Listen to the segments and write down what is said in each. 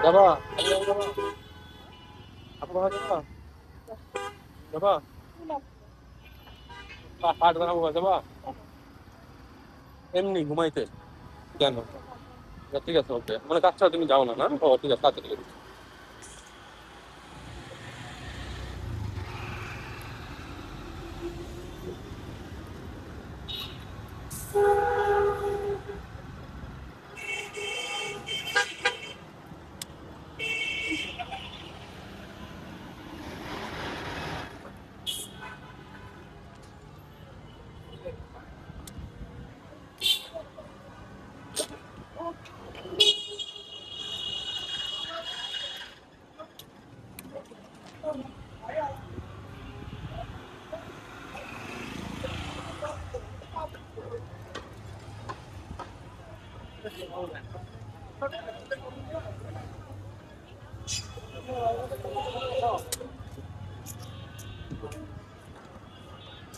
যাবা? যাবা? আপু বাসা যাবা? যাবা? হাট বানাবো যাবা? এমনি ঘুমাইতে? কেন? ঠিক আছে, ওকে। মানে কাজ ছাড়া তুমি যাও না, না? ও ঠিক আছে, তাড়াতাড়ি।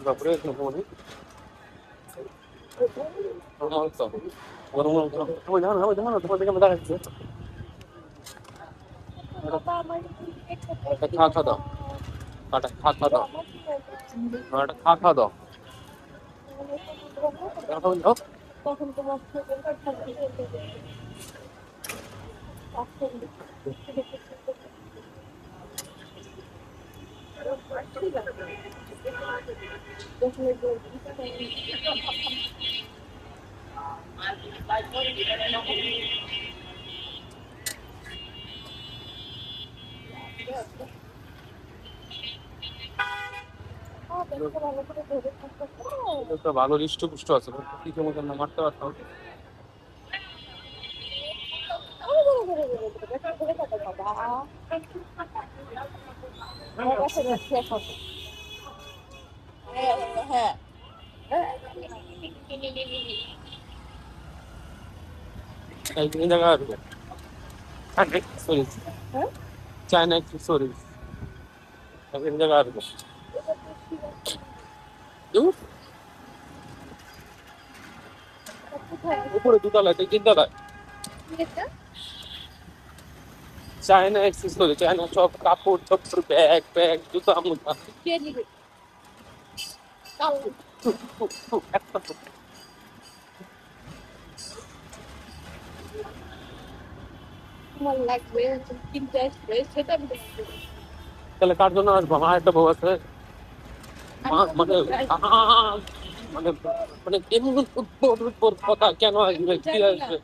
তারপরে ঘুমাবো। গরম তো, গরম গরম। তুমি জানো না, জানো না, তোমার দিকে আমি দেখাচ্ছি। একটা খা খা দাও, কাটা খা খা দাও, একটা খা খা দাও। এখন দাও। তখন তোমার ভালো করে ধরে থাকতে একটা ভালো হৃষ্টপুষ্ট আছে, কি কেমন না মারতে পারতাম। আমার বাসায় যাচ্ছি এখন। হ্যাঁ, এই জায়গা আসবে, সরি, হ্যাঁ, চায়না একটু সরি, এই জায়গা আসবে। কোথায় উপরে দুতলায়, তিনতলায়। এটা? চায়না অ্যাক্সেসরি, চায়না সব কাপড় চোপড়, ব্যাগ ব্যাগ, জুতা মুতা। কে নিবে? কাল একটা তোমার লাগবে, কিনতে আসবে, সেটা আমি দেখতে পাবো। তাহলে কার জন্য আসবো? আমার একটা বউ আছে। আমি মানে কখন যাই? মানে মানে এমন উদ্ভট উদ্ভট কথা, কেন আসবে, আমি কি জানি না। আসবে?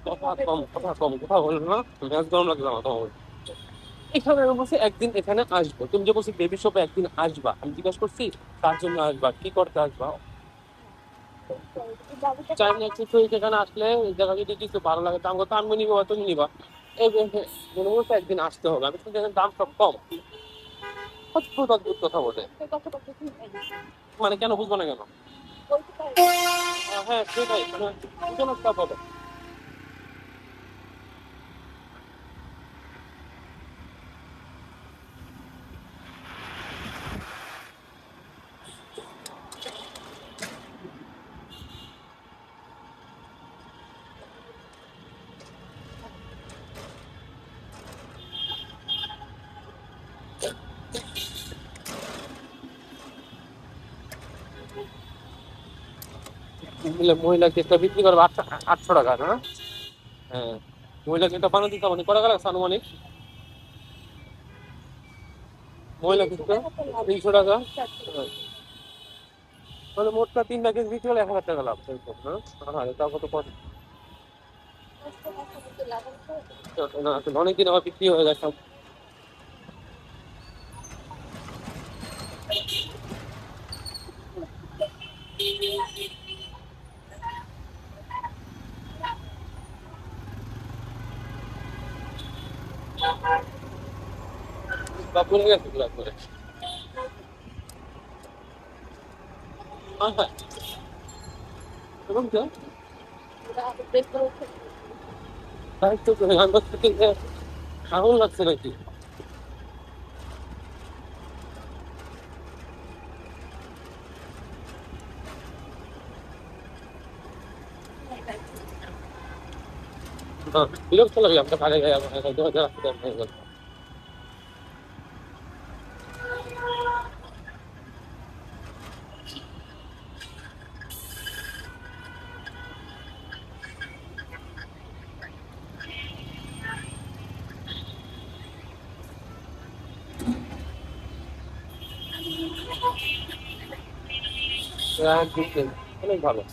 কথা কম, কথা কম, কথা বলে না, ম্যাচ গরম লাগছে আমার তোমার। এখানে আমি বলছি একদিন এখানে আসবো, তুমি যে বলছি বেবি শপে একদিন আসবা, আমি জিজ্ঞাসা করছি কার জন্য আসবা, কি করতে আসবা। বাবুটা চাইনা অ্যাক্সেসরি যেখানে আসলে ওই জায়গা যদি কিছু ভালো লাগে দাম কত আমি নিবো, তুমি নিবা। এই মনে বলছে একদিন আসতে হবে, আমি তো যেখানে দাম সব কম। অদ্ভুত অদ্ভুত কথা বলে। কত কত কিনতে মানে কেন বুঝবো না কেন? বলতে পারি। হ্যাঁ সেটাই, মানে দুজন একটা বলে। মহিলা কেকটা বিক্রি করবে 800 টাকা না? হ্যাঁ, মহিলা কেকটা বানাতে দিতে মানে করা গেল আনুমানিক। মহিলা কেকটা 300 টাকা। হ্যাঁ, মানে মোটটা 3 প্যাকেজ বিক্রি হলে 1000 টাকা লাভ, এরকম না? তা কত কষ্ট। না আসলে অনেকদিন আবার বিক্রি হয়ে যায় সব। বা পড়ে গেছে পুরো করে। হ্যাঁ হ্যাঁ, এবং তো তাই তো আমি বলছি যে আগুন লাগছে নাকি। বিরক্ত লাগে আমরা কাজে যাই হয়ে গেল। অনেক ভালো।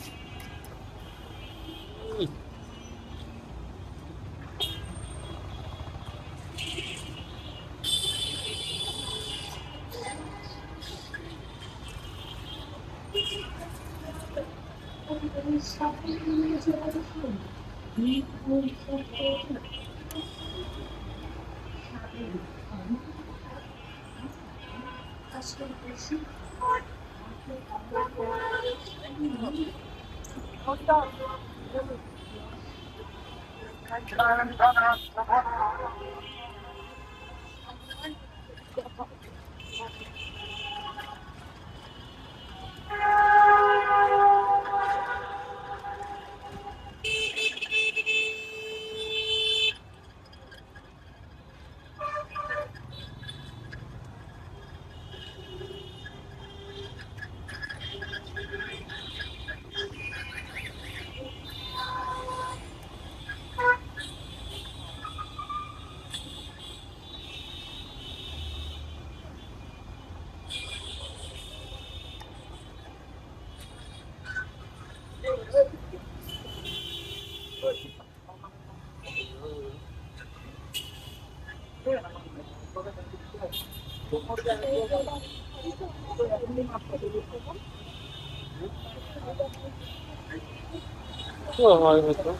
হয় হয়তো।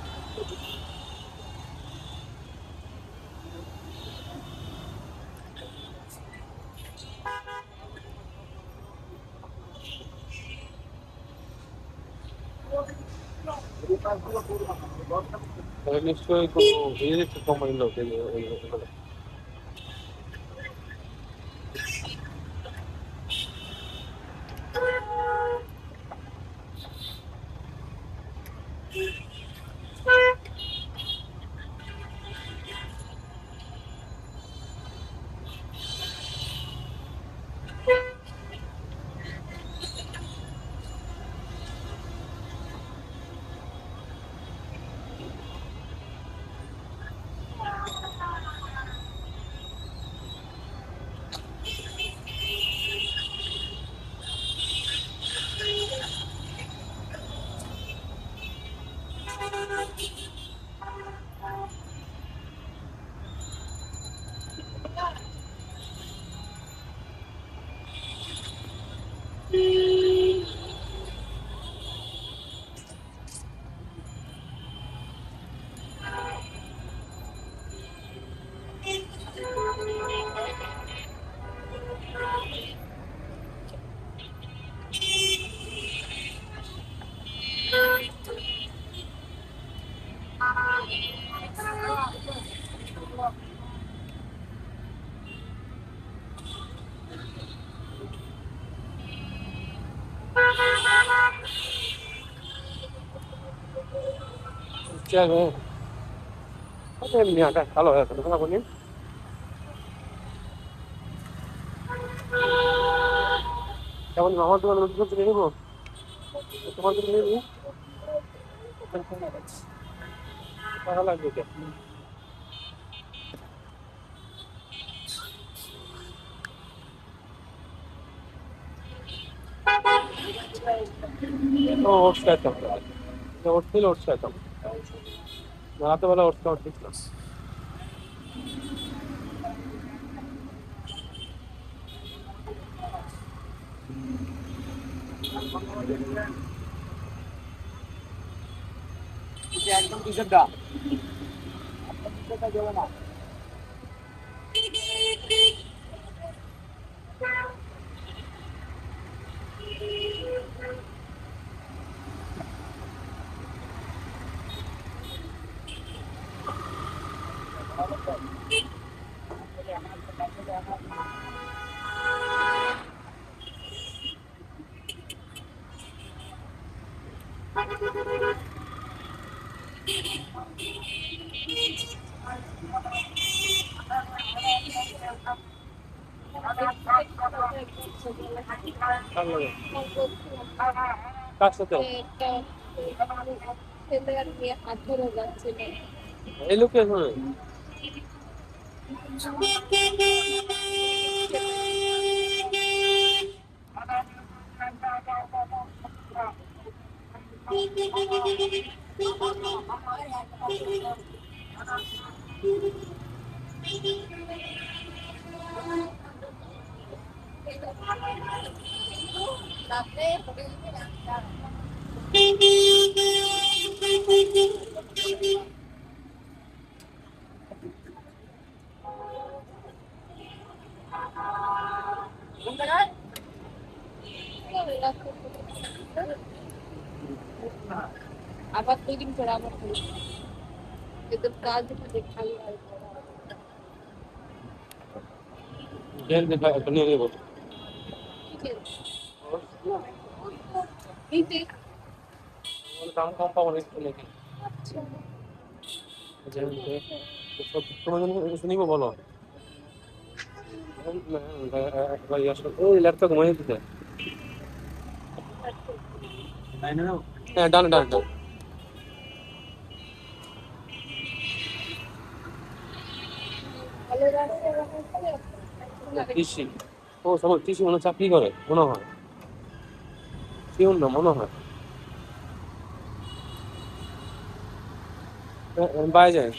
নিশ্চয়ই কোনো ইলেকট্রিক কোম্পানির লোক এগুলো। এমনি আটা ভালো হয়ে গেল বলি। যেমন আমার দোকানে নতুন নতুন নেবো, তোমার জন্য নেবো টাকা লাগবে কে? ও ওটস খাইতাম, ওটস ছিল ওটস খাইতাম, রাতেবেলা ওটস খাওয়ার ঠিক না। একদম টিশার্টটা দেবে না। কার লাগে? বলছিলাম কার সাথে? যে একটা ছেলে আর মেয়ে হাত ধরে যাচ্ছিল। এই লোক এখানে আবার 2 দিন পরে আবার হলো। এদের কাজ হচ্ছে খালি আর জেল দেখা এখন নিয়ে নেবো। এই যে দাম কম পাবো না একটু নাকি? জেল তোমার জন্য কিছু নিবো বলো। ভাই আসলে ওই ল্যাপটপ ঘুমাই দিতে। হ্যাঁ ডান ডান ডান। ভালো রাস্তায় কৃষি ও সব কৃষি মনে হয় চাকরি করে মনে হয় কেউ না মনে হয় বাইরে যায়